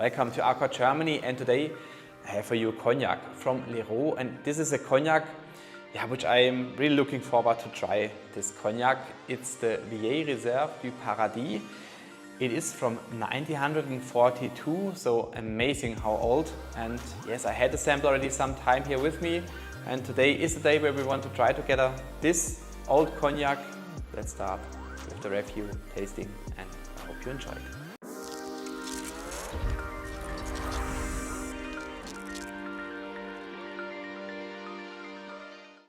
Welcome to ARCORE Germany, and today I have for you Cognac from Lhéraud, and this is a Cognac which I am really looking forward to try. This Cognac, it's the Vieille Resérve du Paradis. It is from 1942, so amazing how old. And yes, I had the sample already some time here with me, and today is the day where we want to try together this old Cognac. Let's start with the review, tasting, and I hope you enjoy it.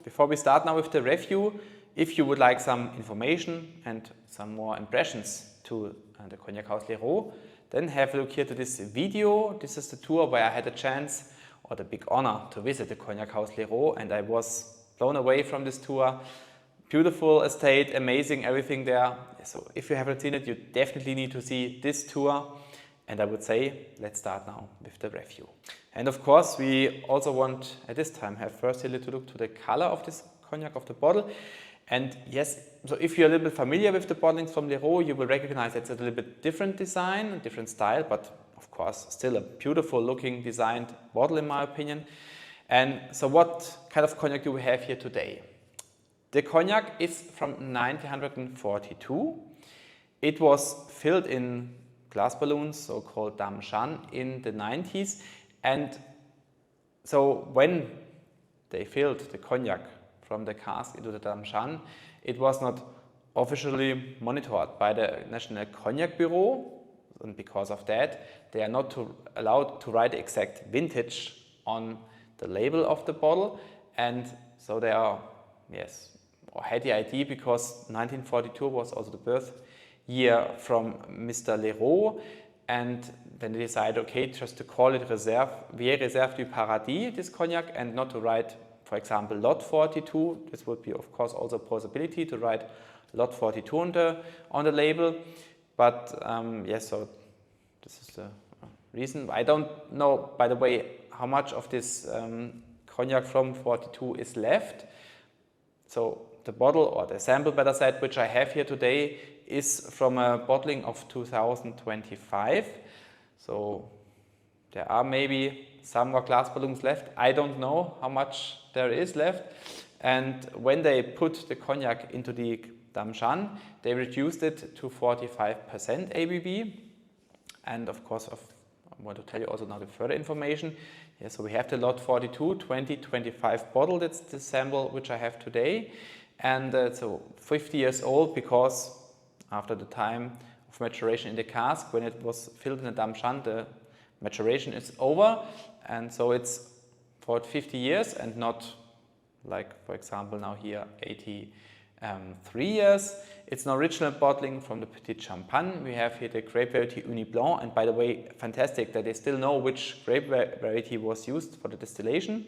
Before we start now with the review, if you would like some information and some more impressions to the Cognac House Lhéraud, then have a look here to this video. This is the tour where I had a chance or the big honor to visit the Cognac House Lhéraud, and I was blown away from this tour. Beautiful estate, amazing everything there. So if you haven't seen it, you definitely need to see this tour. And I would say, let's start now with the review. And of course, we also want at this time have first a little look to the color of this Cognac, of the bottle. And yes, so if you're a little bit familiar with the bottlings from Lhéraud, you will recognize it's a little bit different design, different style, but of course still a beautiful looking designed bottle in my opinion. And so what kind of Cognac do we have here today? The Cognac is from 1942. It was filled in glass balloons, so-called Dame Jeanne, in the 90s. And so when they filled the Cognac from the cask into the Dame Jeanne, it was not officially monitored by the National Cognac Bureau. And because of that, they are not allowed to write the exact vintage on the label of the bottle. And so they are, or had the idea, because 1942 was also the birth year from Mr. Lhéraud, and then they decided, okay, just to call it Vieille Resérve du Paradis, this Cognac, and not to write, for example, lot 42. This would be, of course, also a possibility to write lot 42 on the label. But yes, so this is the reason. I don't know, by the way, how much of this Cognac from 42 is left. So the bottle, or the sample better said, which I have here today, is from a bottling of 2025. So there are maybe some more glass balloons left. I don't know how much there is left. And when they put the Cognac into the Dame Jeanne, they reduced it to 45% ABV. And of course, I want to tell you also now the further information. Yeah, so we have the lot 42, 2025 bottle. That's the sample which I have today. And so 50 years old, because after the time of maturation in the cask, when it was filled in the Dame Jeanne, the maturation is over. And so it's for 50 years and not like, for example, now here 83 years. It's an original bottling from the Petit Champagne. We have here the grape variety Uni Blanc. And by the way, fantastic that they still know which grape variety was used for the distillation.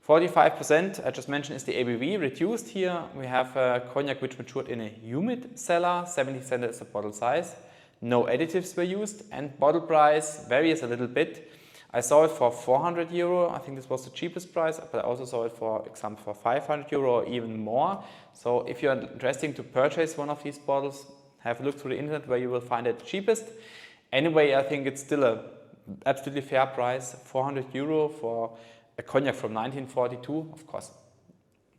45%, I just mentioned, is the ABV reduced here. We have a Cognac which matured in a humid cellar, 70 cl is the bottle size. No additives were used, and bottle price varies a little bit. I saw it for 400 euro, I think this was the cheapest price, but I also saw it for example for 500 euro or even more. So if you're interested to purchase one of these bottles, have a look through the internet where you will find it cheapest. Anyway, I think it's still a absolutely fair price, 400 euro for a Cognac from 1942, of course,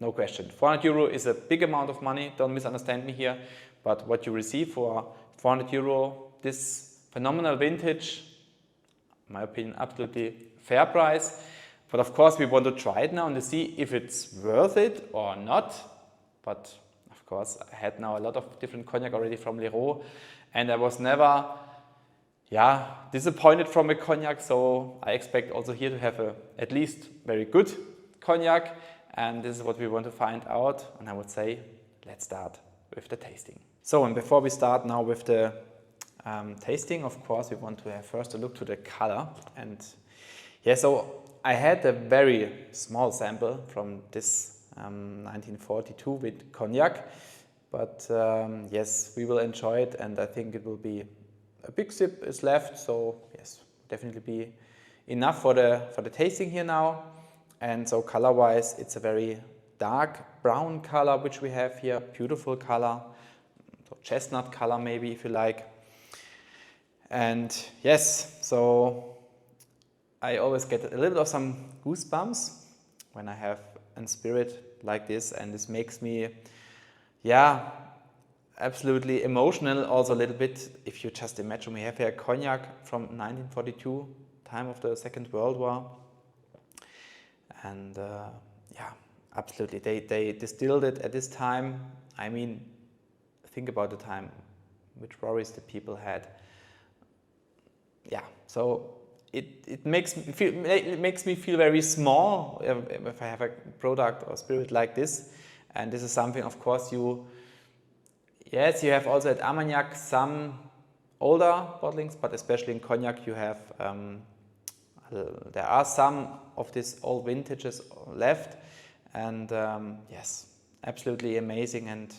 no question. 400 euro is a big amount of money, don't misunderstand me here, but what you receive for 400 euro, this phenomenal vintage, in my opinion, absolutely fair price. But of course, we want to try it now and to see if it's worth it or not. But of course, I had now a lot of different Cognac already from Lhéraud, and I was never disappointed from a Cognac, so I expect also here to have a at least very good Cognac, and this is what we want to find out. And I would say, let's start with the tasting. So, and before we start now with the tasting, of course, we want to have first a look to the color. And yeah, so I had a very small sample from this 1942 with Cognac, but yes, we will enjoy it, and I think it will be a big sip is left, so yes, definitely be enough for the tasting here now. And so color-wise, it's a very dark brown color which we have here, beautiful color, so chestnut color maybe if you like. And yes, so I always get a little bit of some goosebumps when I have a spirit like this, and this makes me, yeah, absolutely emotional also a little bit. If you just imagine, we have here Cognac from 1942, time of the Second World War, and yeah, absolutely, they distilled it at this time. I mean, think about the time, which worries the people had. Yeah, so it makes me feel very small if I have a product or spirit like this. And this is something, of course, you have also at Armagnac some older bottlings, but especially in Cognac you have, there are some of these old vintages left. And yes, absolutely amazing, and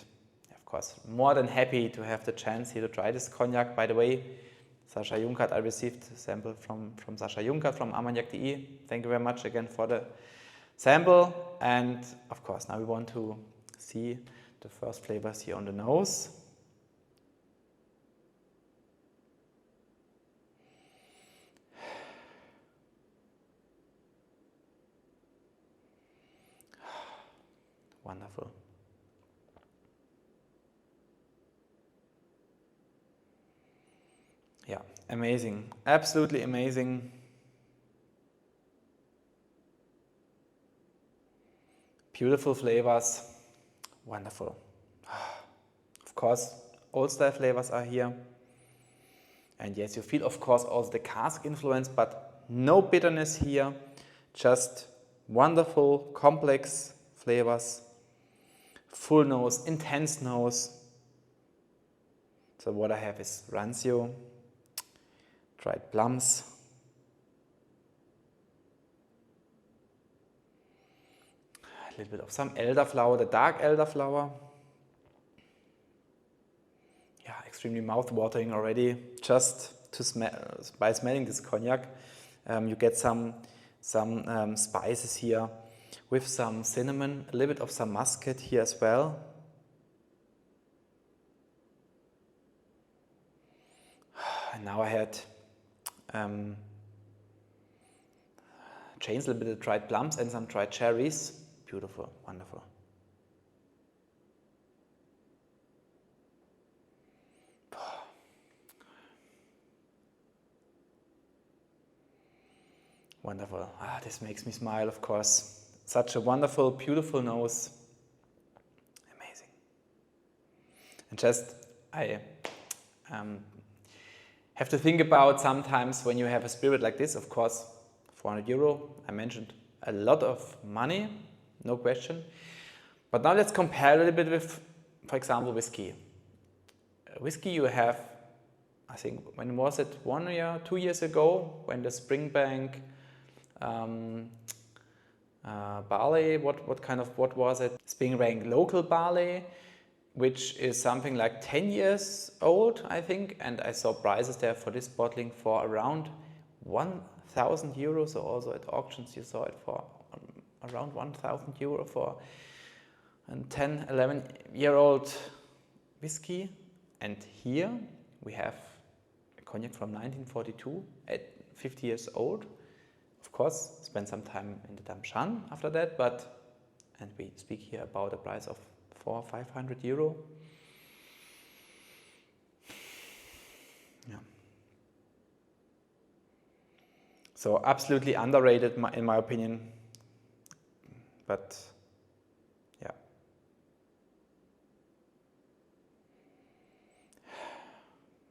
of course more than happy to have the chance here to try this Cognac. By the way, Sascha Junkert, I received a sample from Sascha Junkert from armagnac.de. Thank you very much again for the sample. And of course, now we want to see the first flavors here on the nose. Wonderful. Yeah, amazing, absolutely amazing. Beautiful flavors, wonderful. Of course, old style flavors are here. And yes, you feel, of course, also the cask influence, but no bitterness here, just wonderful, complex flavors, full nose, intense nose. So what I have is rancio, dried plums, a little bit of some elderflower, the dark elderflower. Yeah, extremely mouth-watering already. Just to smell, by smelling this cognac, you get some spices here with some cinnamon, a little bit of some muscat here as well. And now I had changed a little bit of dried plums and some dried cherries. Beautiful, wonderful. Wonderful. Ah, this makes me smile, of course. Such a wonderful, beautiful nose. Amazing. And just, I have to think about sometimes when you have a spirit like this, of course, 400 euro. I mentioned a lot of money, no question. But now let's compare a little bit with, for example, whiskey. Whiskey you have, I think, when was it, 1 year, 2 years ago, when the Springbank barley, what was it? Springbank local barley, which is something like 10 years old, I think, and I saw prices there for this bottling for around 1,000 euros. So also at auctions you saw it for around 1,000 euro for a 10, 11-year-old whiskey. And here we have a cognac from 1942 at 50 years old. Of course, spent some time in the Dame Jeanne after that, and we speak here about a price of 400 or 500 euro. Yeah. So absolutely underrated in my opinion, but yeah.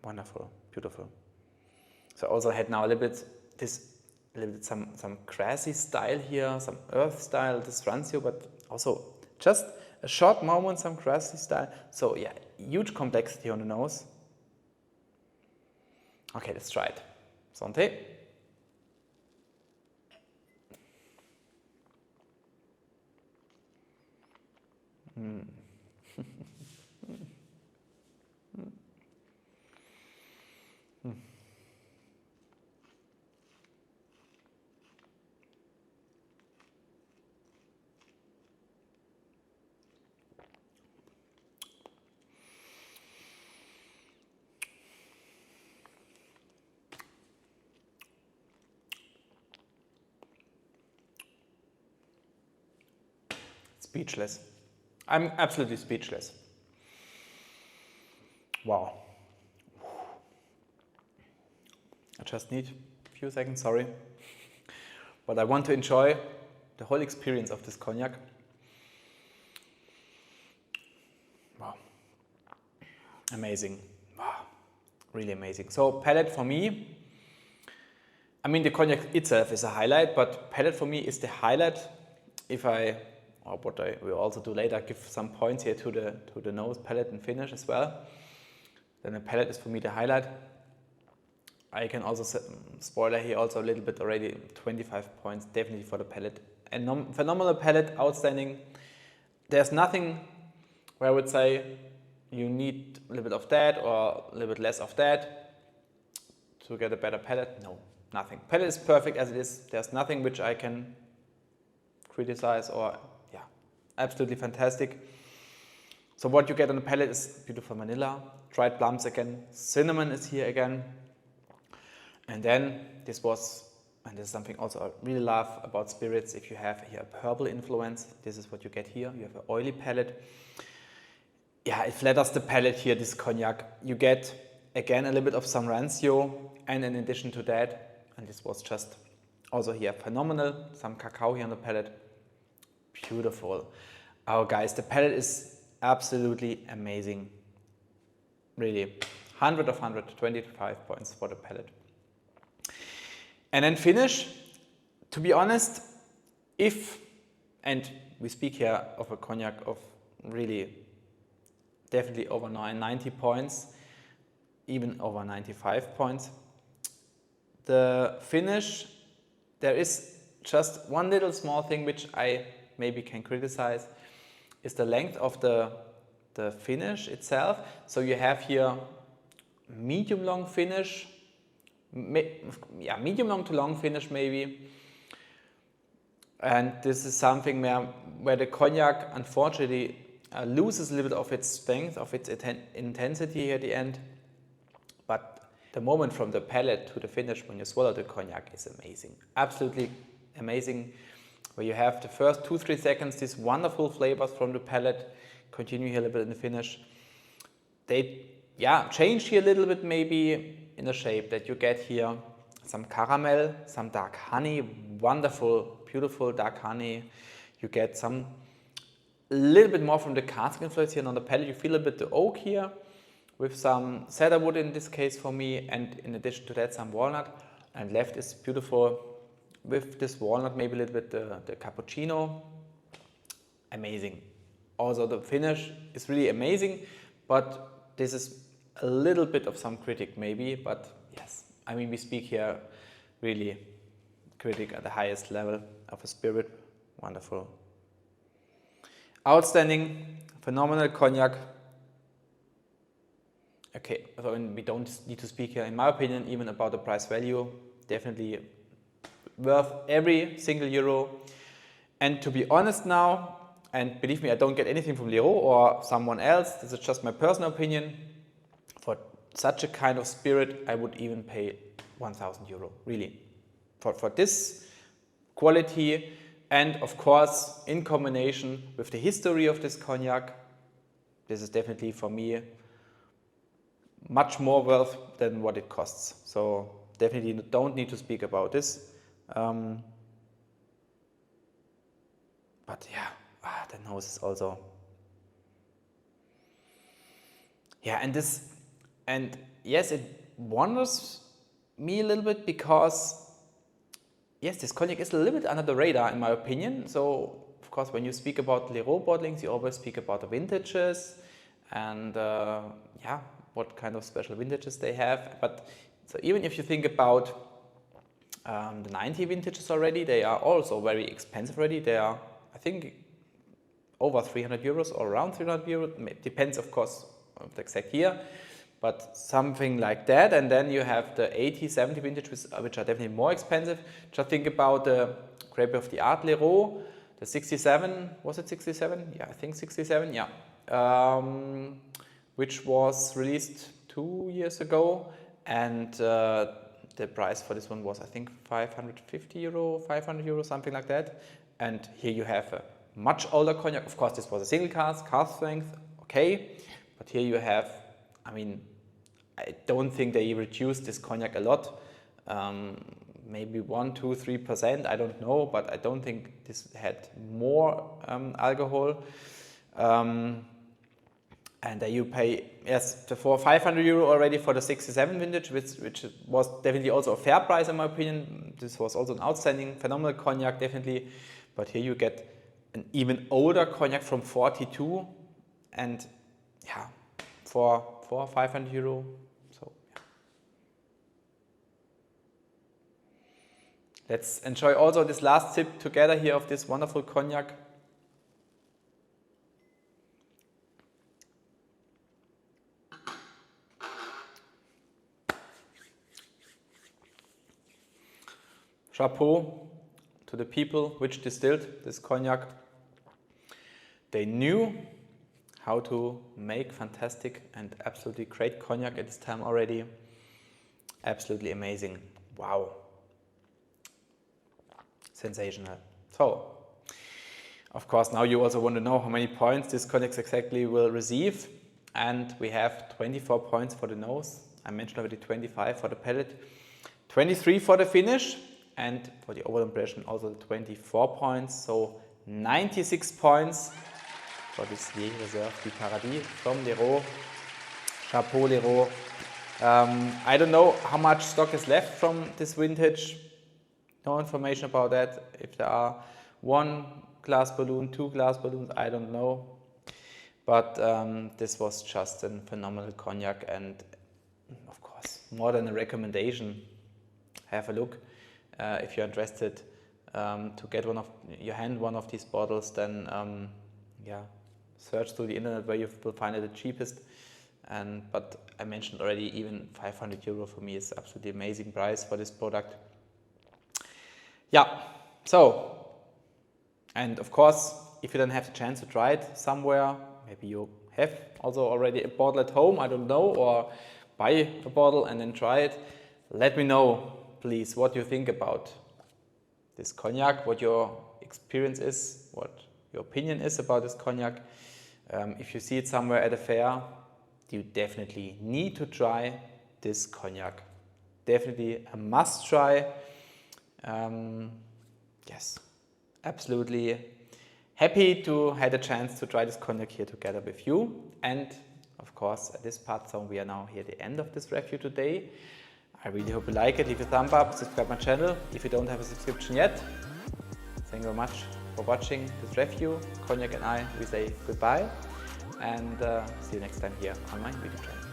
Wonderful, beautiful. So I also had now a little bit some grassy style here, some earth style, this rancio, but also just a short moment, some grassy style. So yeah, huge complexity on the nose. Okay, let's try it. Santé. speechless. I'm absolutely speechless. Wow. I just need a few seconds, sorry. But I want to enjoy the whole experience of this cognac. Wow. Amazing. Wow. Really amazing. So palate for me, I mean the cognac itself is a highlight, but palate for me is the highlight. If I, or what I will also do later, give some points here to the nose, palate and finish as well. Then the palate is for me the highlight. I can also spoiler here also a little bit already, 25 points definitely for the palate. And phenomenal palate, outstanding. There's nothing where I would say you need a little bit of that or a little bit less of that to get a better palate. No, nothing. Palate is perfect as it is. There's nothing which I can criticize or, yeah, absolutely fantastic. So what you get on the palate is beautiful vanilla, dried plums again, cinnamon is here again. And then this was, and this is something also I really love about spirits, if you have here a herbal influence, this is what you get here. You have an oily palate. Yeah, it flatters the palate here, this cognac. You get, again, a little bit of some rancio, and in addition to that, and this was just also here phenomenal, some cacao here on the palate. Beautiful. Oh guys, the palate is absolutely amazing. Really, 100 of 100, 25 points for the palate. And then finish, to be honest, if, and we speak here of a cognac of really definitely over 90 points, even over 95 points. The finish, there is just one little small thing which I maybe can criticize, is the length of the finish itself. So you have here medium long finish, medium long to long finish maybe. And this is something where the cognac unfortunately loses a little bit of its strength, of its intensity at the end. But the moment from the palate to the finish when you swallow the cognac is amazing. Absolutely amazing. Where you have the first 2-3 seconds, these wonderful flavors from the palate, continue here a little bit in the finish. They change here a little bit maybe in the shape that you get here some caramel, some dark honey, wonderful, beautiful dark honey. You get some a little bit more from the cask influence here, and on the palate you feel a bit the oak here with some cedar wood in this case for me, and in addition to that some walnut, and left is beautiful with this walnut, maybe a little bit the cappuccino. Amazing. Also the finish is really amazing, but this is a little bit of some critic maybe, but yes, I mean we speak here really critic at the highest level of a spirit. Wonderful. Outstanding, phenomenal cognac. Okay, so we don't need to speak here, in my opinion, even about the price value. Definitely worth every single euro. And to be honest now, and believe me, I don't get anything from Lhéraud or someone else, this is just my personal opinion. For such a kind of spirit, I would even pay 1,000 euro, really. For this quality, and of course, in combination with the history of this cognac, this is definitely for me much more worth than what it costs. So definitely don't need to speak about this. But yeah, the nose is also, yeah, and yes, it wonders me a little bit because yes, this cognac is a little bit under the radar in my opinion. So of course, when you speak about Lhéraud bottlings, you always speak about the vintages and yeah, what kind of special vintages they have. But so even if you think about the 90 vintages already, they are also very expensive already. They are, I think, over 300 euros or around 300 euros. It depends, of course, on the exact year, but something like that. And then you have the 80, 70 vintage, which are definitely more expensive. Just think about the Grape of the Art Lhéraud, the 67, was it 67? Yeah, I think 67, yeah. Which was released 2 years ago. And the price for this one was, I think, 550 euro, 500 euro, something like that. And here you have a much older cognac. Of course, this was a single cask strength, okay. But here you have, I mean, I don't think they reduced this cognac a lot. Maybe 1, 2, 3%, I don't know, but I don't think this had more alcohol. And you pay, yes, for 500 euro already for the 67 vintage, which was definitely also a fair price in my opinion. This was also an outstanding, phenomenal cognac, definitely. But here you get an even older cognac from 42, and yeah, for 500 euro. So yeah. Let's enjoy also this last sip together here of this wonderful cognac. Chapeau to the people which distilled this cognac. They knew how to make fantastic and absolutely great cognac at this time already. Absolutely amazing. Wow. Sensational. So, of course, now you also want to know how many points this cognac exactly will receive. And we have 24 points for the nose. I mentioned already 25 for the palate, 23 for the finish. And for the overall impression, also 24 points, so 96 points for this Vieille Resérve du Paradis from Lhéraud. Chapeau Lhéraud. I don't know how much stock is left from this vintage. No information about that. If there are 1 glass balloon, 2 glass balloons, I don't know. But this was just a phenomenal cognac, and of course, more than a recommendation. Have a look. If you're interested to get one of these bottles, then yeah, search through the internet where you will find it the cheapest. But I mentioned already, even 500 euro for me is absolutely amazing price for this product. Yeah, so, and of course, if you don't have the chance to try it somewhere, maybe you have also already a bottle at home, I don't know, or buy a bottle and then try it, let me know. Please, what you think about this cognac, what your experience is, what your opinion is about this cognac. If you see it somewhere at a fair, you definitely need to try this cognac. Definitely a must try. Yes, absolutely happy to have the chance to try this cognac here together with you. And of course, at this part, so we are now here at the end of this review today. I really hope you like it. Leave a thumb up, subscribe my channel if you don't have a subscription yet. Thank you very much for watching this review. Cognac and I, we say goodbye, and see you next time here on my video channel.